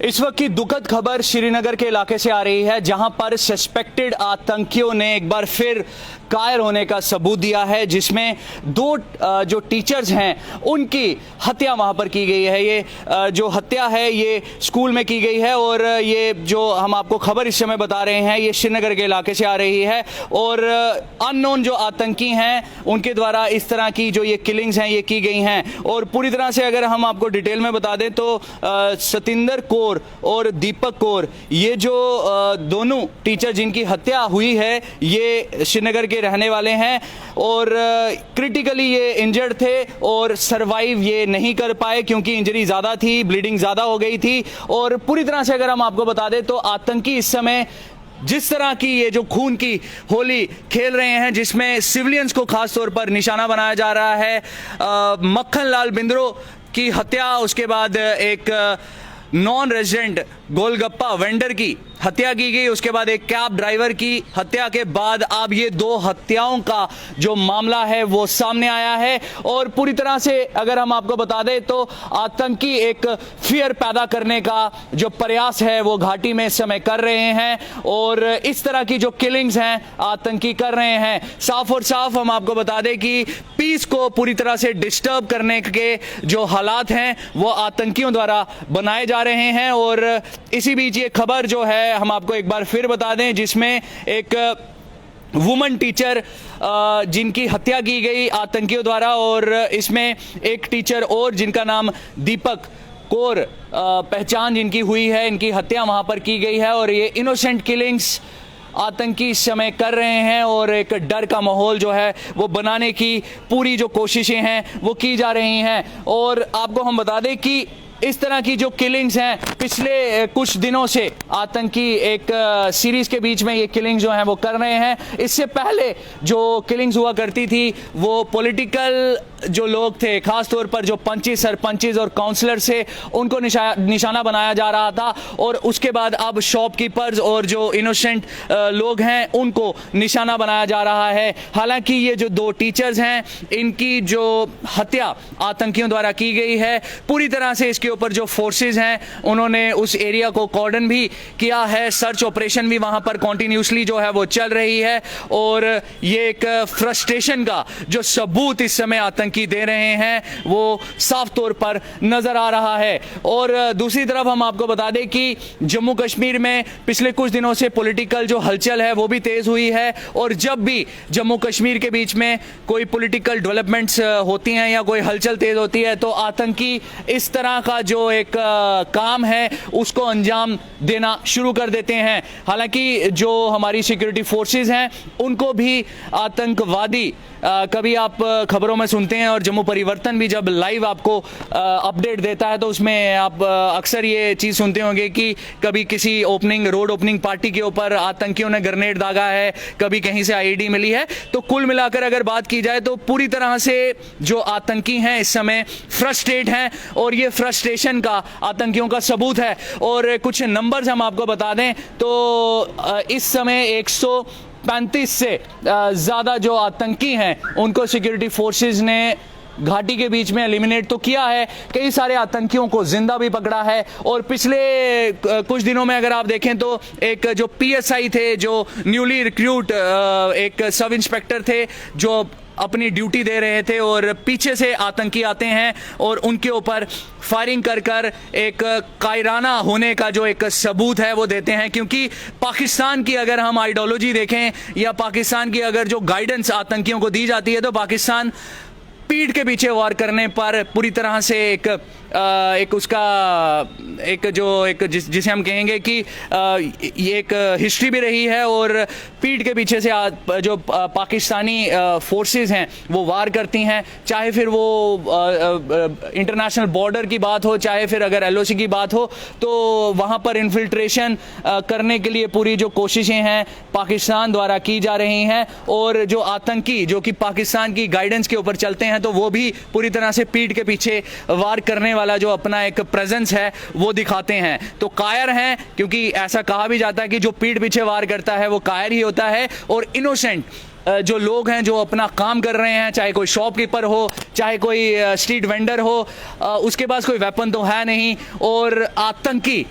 इस वक्त की दुखद खबर श्रीनगर के इलाके से आ रही है, जहां पर सस्पेक्टेड आतंकियों ने एक बार फिर कायर होने का सबूत दिया है, जिसमें दो जो टीचर्स हैं उनकी हत्या वहां पर की गई है। ये जो हत्या है ये स्कूल में की गई है और ये जो हम आपको खबर इस समय बता रहे हैं ये श्रीनगर के इलाके से आ रही है और अननोन जो आतंकी हैं उनके द्वारा इस तरह की जो ये किलिंग्स हैं ये की गई हैं। और पूरी तरह से अगर हम आपको डिटेल में बता दें तो सतिंदर कौर और दीपक कौर, ये जो दोनों टीचर जिनकी हत्या हुई है ये श्रीनगर के रहने वाले हैं और क्रिटिकली ये इंजर्ड थे और सरवाइव ये नहीं कर पाए क्योंकि इंजरी ज़्यादा थी, ब्लीडिंग ज़्यादा हो गई थी। और पूरी तरह से अगर हम आपको बता दें तो आतंकी इस समय जिस तरह की ये जो खून की होली खेल रहे हैं, जिसमें सिविलियंस को खास तौर पर निशाना बनाया जा रहा है। मक्खन लाल बिंद्रो की हत्या, उसके बाद एक नॉन रेजिडेंट गोलगप्पा वेंडर की हत्या की गई, उसके बाद एक कैब ड्राइवर की हत्या के बाद अब ये दो हत्याओं का जो मामला है वो सामने आया है। और पूरी तरह से अगर हम आपको बता दें तो आतंकी एक फियर पैदा करने का जो प्रयास है वो घाटी में इस समय कर रहे हैं और इस तरह की जो किलिंग्स हैं आतंकी कर रहे हैं। साफ और साफ हम आपको बता दें कि पीस को पूरी तरह से डिस्टर्ब करने के जो हालात हैं वो आतंकियों द्वारा बनाए जा रहे हैं। और इसी बीच ये खबर जो है हम आपको एक बार फिर बता दें, जिसमें एक वुमन टीचर जिनकी हत्या की गई आतंकियों द्वारा और इसमें एक टीचर और जिनका नाम दीपक कौर पहचान जिनकी हुई है, इनकी हत्या वहां पर की गई है। और ये इनोसेंट किलिंग्स आतंकी इस समय कर रहे हैं और एक डर का माहौल जो है वो बनाने की पूरी जो कोशिशें हैं वो की जा रही हैं। और आपको हम बता दें कि इस तरह की जो किलिंग्स हैं पिछले कुछ दिनों से आतंकी एक सीरीज के बीच में ये किलिंग्स जो हैं वो कर रहे हैं। इससे पहले जो किलिंग्स हुआ करती थी वो पॉलिटिकल जो लोग थे, खास तौर पर जो पंचिस, सरपंचिस और काउंसलर से उनको निशाना बनाया जा रहा था और उसके बाद अब शॉपकीपर्स और जो इनोसेंट लोग हैं उनको निशाना बनाया जा रहा है। हालांकि ये जो दो टीचर्स हैं इनकी जो हत्या आतंकियों द्वारा की गई है, पूरी तरह से इसके ऊपर जो फोर्सेस हैं उन्होंने उस एरिया को कॉर्डन भी किया है, सर्च ऑपरेशन भी वहां पर कॉन्टिन्यूसली जो है वो चल रही है। और ये एक फ्रस्ट्रेशन का जो सबूत इस समय आतंकी दे रहे हैं वो साफ तौर पर नजर आ रहा है। और दूसरी तरफ हम आपको बता दें कि जम्मू कश्मीर में पिछले कुछ दिनों से पॉलिटिकल जो हलचल है वो भी तेज हुई है और जब भी जम्मू कश्मीर के बीच में कोई पॉलिटिकल डेवलपमेंट्स होती हैं या कोई हलचल तेज होती है तो आतंकी इस तरह का जो एक काम है उसको अंजाम देना शुरू कर देते हैं। हालांकि जो हमारी सिक्योरिटी फोर्सेस हैं उनको भी आतंकवादी कभी आप खबरों में सुनते हैं और जम्मू परिवर्तन भी जब लाइव आपको अपडेट देता है तो उसमें आप अक्सर ये चीज़ सुनते होंगे कि कभी किसी रोड ओपनिंग पार्टी के ऊपर आतंकियों ने ग्रेनेड दागा है, कभी कहीं से आईईडी मिली है। तो कुल मिलाकर अगर बात की जाए तो पूरी तरह से जो आतंकी हैं इस समय फ्रस्ट्रेट हैं और ये फ्रस्ट्रेशन का आतंकियों का सबूत है। और कुछ नंबर्स हम आपको बता दें तो इस समय 135 से ज़्यादा जो आतंकी हैं उनको सिक्योरिटी फोर्सेस ने घाटी के बीच में एलिमिनेट तो किया है, कई सारे आतंकियों को जिंदा भी पकड़ा है। और पिछले कुछ दिनों में अगर आप देखें तो एक जो पीएसआई थे, जो न्यूली रिक्रूट एक सब इंस्पेक्टर थे जो अपनी ड्यूटी दे रहे थे और पीछे से आतंकी आते हैं और उनके ऊपर फायरिंग कर कर एक कायराना होने का जो एक सबूत है वो देते हैं। क्योंकि पाकिस्तान की अगर हम आइडियोलॉजी देखें या पाकिस्तान की अगर जो गाइडेंस आतंकियों को दी जाती है तो पाकिस्तान पीठ के पीछे वार करने पर पूरी तरह से एक उसका एक जो एक जिसे हम कहेंगे कि ये एक हिस्ट्री भी रही है और पीठ के पीछे से जो पाकिस्तानी फोर्सेस हैं वो वार करती हैं, चाहे फिर वो इंटरनेशनल बॉर्डर की बात हो, चाहे फिर अगर एलओसी की बात हो, तो वहाँ पर इन्फिल्ट्रेशन करने के लिए पूरी जो कोशिशें हैं पाकिस्तान द्वारा की जा रही हैं। और जो आतंकी जो कि पाकिस्तान की गाइडेंस के ऊपर चलते हैं तो वो भी पूरी तरह से पीठ के पीछे वार करने वाला जो अपना एक प्रेजेंस है वो दिखाते हैं। तो कायर हैं क्योंकि ऐसा कहा भी जाता है कि जो पीठ पीछे वार करता है वो कायर ही होता है। और इनोसेंट जो लोग हैं जो अपना काम कर रहे हैं, चाहे कोई शॉपकीपर हो, चाहे कोई स्ट्रीट वेंडर हो, उसके पास कोई वेपन तो है नहीं और आतंकी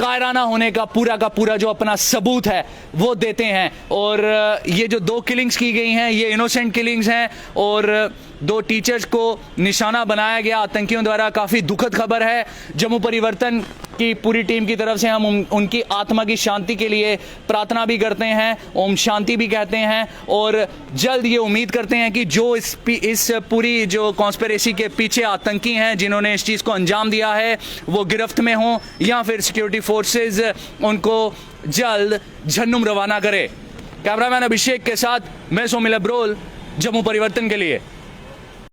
कायराना होने का पूरा जो अपना सबूत है वो देते हैं। और ये जो 2 किलिंग्स की गई हैं ये इनोसेंट किलिंग्स हैं और 2 टीचर्स को निशाना बनाया गया आतंकियों द्वारा। काफ़ी दुखद खबर है। जम्मू परिवर्तन की पूरी टीम की तरफ से हम उनकी आत्मा की शांति के लिए प्रार्थना भी करते हैं, ओम शांति भी कहते हैं और जल्द ये उम्मीद करते हैं कि जो इस पूरी जो कॉन्स्पिरेसी के पीछे आतंकी हैं जिन्होंने इस चीज़ को अंजाम दिया है वो गिरफ्त में हों या फिर सिक्योरिटी फोर्सेस उनको जल्द झन्नुम रवाना करे। कैमरामैन अभिषेक के साथ मैं सोमिल अब्रोल, जम्मू परिवर्तन के लिए।